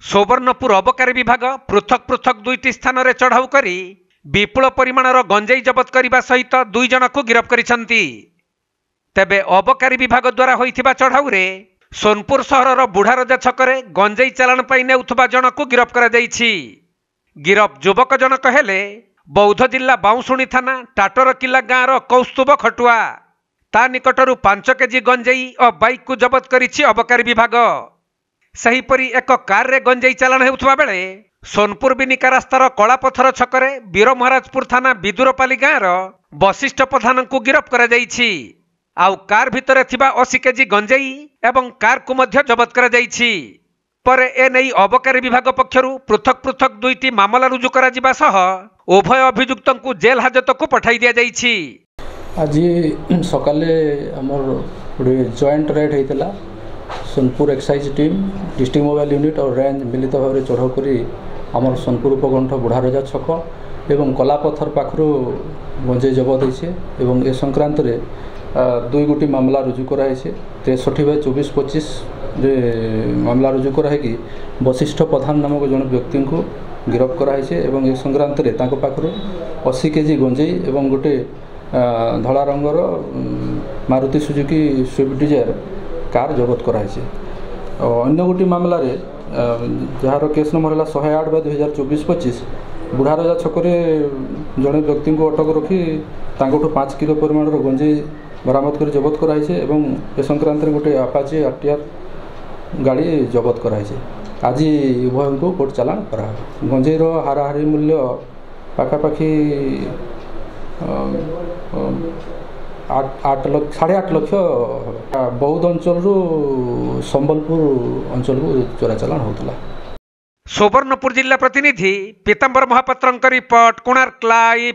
सुवर्णपुर अबकारी विभाग पृथक पृथक दुईटी स्थान में चढ़ाऊ कर विपुल परिमाणर गंजेई जबत करने सहित 2 जन को गिरफ्त करिसेंती। तेबे अबकारी विभाग द्वारा होइथिबा चढ़ाऊ रे सोनपुर सहरर बुढ़ारजा छकरे गंजेई चालाण पाई नेउथबा जन को गिरफ्त करा जायछि। गिरफ युवक जनक हेले बौद्ध जिला बाउंशुणी थाना टाटर किला गाँवर कौस्तुभ खटुआ। ता निकटरू 5 केजी गंजेई और बाइक को जबत करिछि अबकारी विभाग। सेहीपरि एक कार रे गंजेई चालाण हेउथबा बेले सोनपुर बिनिका रास्तार कलापथर छकरे वीर महाराजपुर थाना विदुरपाली गाँवर वशिष्ठ प्रधान को गिरफ्त करा जायछि। आउ कार भितर थिबा 80 केजी गंजेई एवं कार को मध्य जबत करा जायछि। पर ए नै अबकारी विभाग पक्षरु पृथक पृथक 2टी मामला रुजु करा जिबा सह उभय अभियुक्त को जेल हाजत को पठाई दिया जायछि। आज सकाले हमर जॉइंट रेड हेतिला Sonpur excise team district mobile unit और रेंज मिलित भाव चढ़ाऊ कर आमर सोनपुर उपकंठ बुढ़ारजा छक एवं कलापथर पाखर गंजेई जबत होती ए संक्रांत रे 2 गोटी मामला रुजु कराई 63/24/25 मामला रुजु कराई वशिष्ठ प्रधान नामक जन व्यक्ति को गिरफ्त कराई एवं ए संक्रांत रे तांको पाखर 80 केजी गंजेई एवं गोटे धला रंगर Maruti Suzuki Swift Dzire car जबत कराई। अन्य गोटी मामला रे जार केस नंबर है 108/2024-25 बुढ़ारजा छकरे जड़े व्यक्ति को अटक रखी 5 किलो परिमाण गंजेई बरामद कर जबत कराई एवं ए संक्रांत में गोटे अपाचे आरटीआर गाड़ी जबत कराई। आज उभय को कोर्ट चालाण करा। गंजेईर हाराहारी मूल्य पाखापाखि 8.5 लाख बौद्ध अंचल संबलपुर अंचल को चोराचालाण होता। सुवर्णपुर जिला प्रतिनिधि पीतांबर महापात्र रिपोर्ट कोणार्क लाइव।